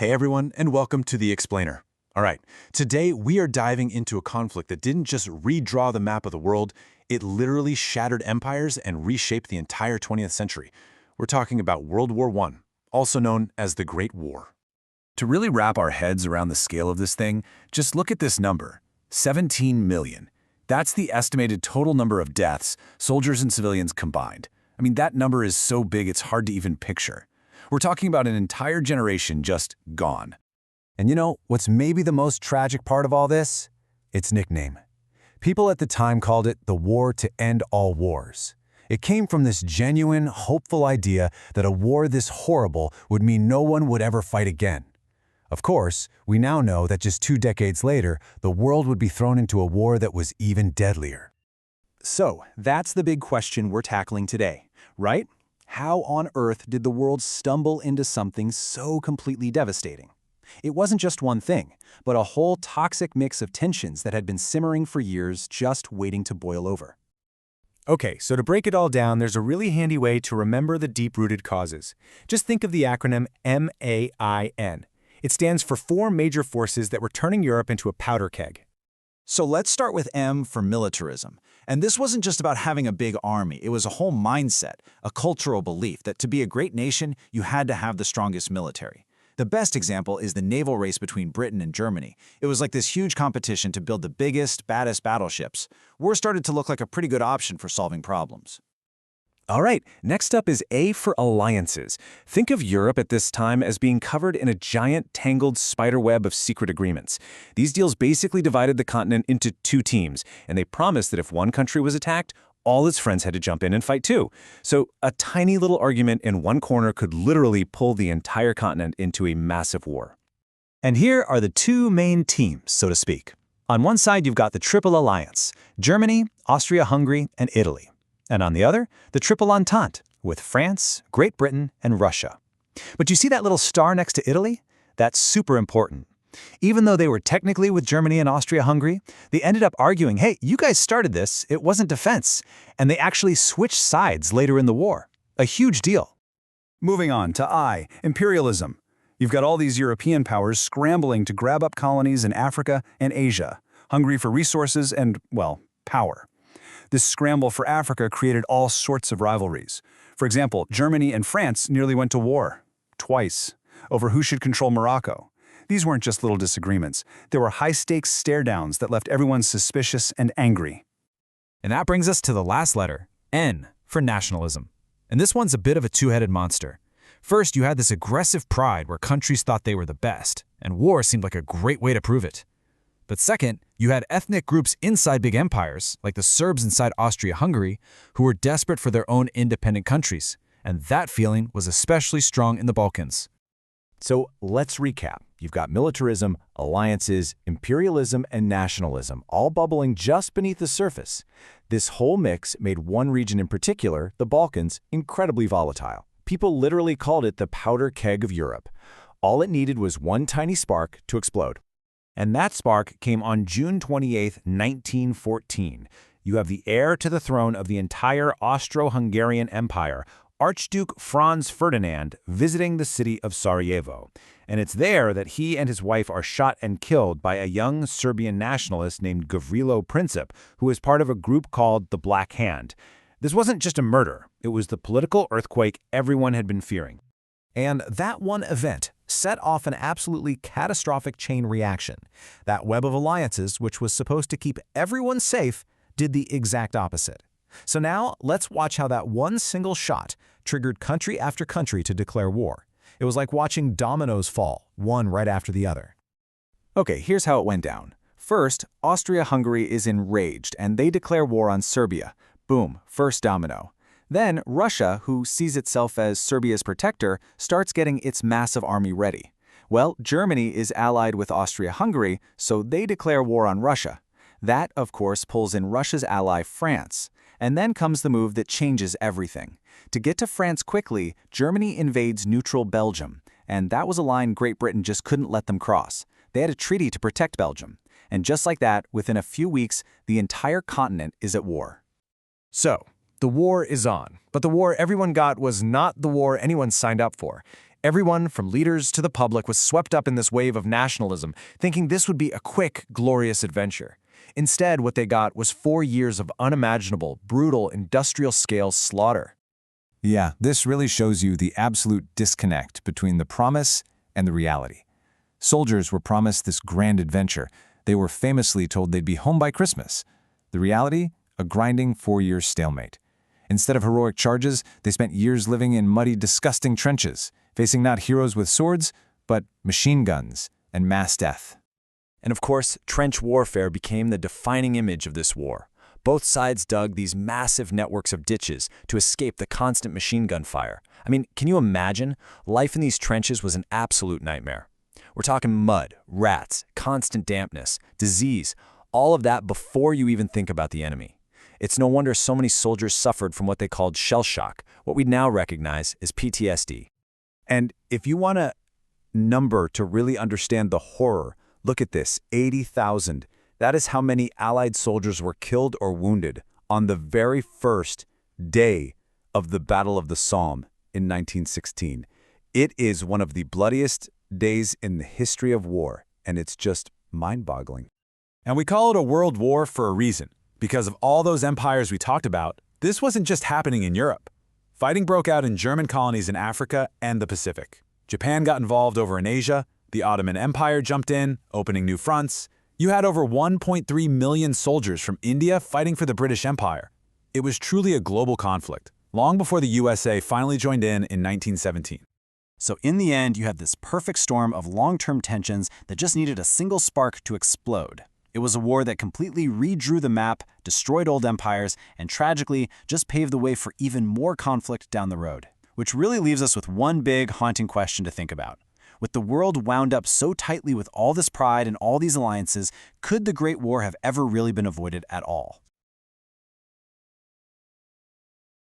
Hey everyone, and welcome to The Explainer. All right, today we are diving into a conflict that didn't just redraw the map of the world, it literally shattered empires and reshaped the entire 20th century. We're talking about World War I, also known as the Great War. To really wrap our heads around the scale of this thing, just look at this number, 17 million. That's the estimated total number of deaths, soldiers and civilians combined. I mean, that number is so big it's hard to even picture. We're talking about an entire generation just gone. And you know what's maybe the most tragic part of all this? Its nickname. People at the time called it the war to end all wars. It came from this genuine, hopeful idea that a war this horrible would mean no one would ever fight again. Of course, we now know that just 2 decades later, the world would be thrown into a war that was even deadlier. So, that's the big question we're tackling today, right? How on earth did the world stumble into something so completely devastating? It wasn't just one thing, but a whole toxic mix of tensions that had been simmering for years, just waiting to boil over. Okay, so to break it all down, there's a really handy way to remember the deep-rooted causes. Just think of the acronym M.A.I.N. It stands for 4 major forces that were turning Europe into a powder keg. So let's start with M for militarism. And this wasn't just about having a big army, it was a whole mindset, a cultural belief that to be a great nation, you had to have the strongest military. The best example is the naval race between Britain and Germany. It was like this huge competition to build the biggest, baddest battleships. War started to look like a pretty good option for solving problems. All right, next up is A for alliances. Think of Europe at this time as being covered in a giant, tangled spiderweb of secret agreements. These deals basically divided the continent into 2 teams, and they promised that if one country was attacked, all its friends had to jump in and fight too. So a tiny little argument in one corner could literally pull the entire continent into a massive war. And here are the 2 main teams, so to speak. On one side, you've got the Triple Alliance, Germany, Austria-Hungary, and Italy. And on the other, the Triple Entente, with France, Great Britain, and Russia. But you see that little star next to Italy? That's super important. Even though they were technically with Germany and Austria-Hungary, they ended up arguing, hey, you guys started this, it wasn't defense. And they actually switched sides later in the war. A huge deal. Moving on to I, Imperialism. You've got all these European powers scrambling to grab up colonies in Africa and Asia, hungry for resources and, well, power. This scramble for Africa created all sorts of rivalries. For example, Germany and France nearly went to war, twice, over who should control Morocco. These weren't just little disagreements. They were high-stakes stare-downs that left everyone suspicious and angry. And that brings us to the last letter, N, for nationalism. And this one's a bit of a two-headed monster. First, you had this aggressive pride where countries thought they were the best, and war seemed like a great way to prove it. But second, you had ethnic groups inside big empires, like the Serbs inside Austria-Hungary, who were desperate for their own independent countries, and that feeling was especially strong in the Balkans. So let's recap. You've got militarism, alliances, imperialism, and nationalism, all bubbling just beneath the surface. This whole mix made one region in particular, the Balkans, incredibly volatile. People literally called it the powder keg of Europe. All it needed was one tiny spark to explode. And that spark came on June 28, 1914. You have the heir to the throne of the entire Austro-Hungarian Empire, Archduke Franz Ferdinand, visiting the city of Sarajevo. And it's there that he and his wife are shot and killed by a young Serbian nationalist named Gavrilo Princip, who is part of a group called the Black Hand. This wasn't just a murder, it was the political earthquake everyone had been fearing. And that one event set off an absolutely catastrophic chain reaction. That web of alliances, which was supposed to keep everyone safe, did the exact opposite. So now, let's watch how that one single shot triggered country after country to declare war. It was like watching dominoes fall, one right after the other. Okay, here's how it went down. First, Austria-Hungary is enraged, and they declare war on Serbia. Boom, first domino. Then Russia, who sees itself as Serbia's protector, starts getting its massive army ready. Well, Germany is allied with Austria-Hungary, so they declare war on Russia. That, of course, pulls in Russia's ally France. And then comes the move that changes everything. To get to France quickly, Germany invades neutral Belgium. And that was a line Great Britain just couldn't let them cross. They had a treaty to protect Belgium. And just like that, within a few weeks, the entire continent is at war. So, the war is on. But the war everyone got was not the war anyone signed up for. Everyone, from leaders to the public, was swept up in this wave of nationalism, thinking this would be a quick, glorious adventure. Instead, what they got was 4 years of unimaginable, brutal, industrial-scale slaughter. Yeah, this really shows you the absolute disconnect between the promise and the reality. Soldiers were promised this grand adventure. They were famously told they'd be home by Christmas. The reality? A grinding 4-year stalemate. Instead of heroic charges, they spent years living in muddy, disgusting trenches, facing not heroes with swords, but machine guns and mass death. And of course, trench warfare became the defining image of this war. Both sides dug these massive networks of ditches to escape the constant machine gun fire. I mean, can you imagine? Life in these trenches was an absolute nightmare. We're talking mud, rats, constant dampness, disease, all of that before you even think about the enemy. It's no wonder so many soldiers suffered from what they called shell shock, what we now recognize as PTSD. And if you want a number to really understand the horror, look at this, 80,000. That is how many Allied soldiers were killed or wounded on the very first day of the Battle of the Somme in 1916. It is one of the bloodiest days in the history of war, and it's just mind-boggling. And we call it a world war for a reason. Because of all those empires we talked about, this wasn't just happening in Europe. Fighting broke out in German colonies in Africa and the Pacific. Japan got involved over in Asia, the Ottoman Empire jumped in, opening new fronts. You had over 1.3 million soldiers from India fighting for the British Empire. It was truly a global conflict, long before the USA finally joined in 1917. So in the end, you had this perfect storm of long-term tensions that just needed a single spark to explode. It was a war that completely redrew the map, destroyed old empires, and tragically just paved the way for even more conflict down the road. Which really leaves us with one big, haunting question to think about. With the world wound up so tightly with all this pride and all these alliances, could the Great War have ever really been avoided at all?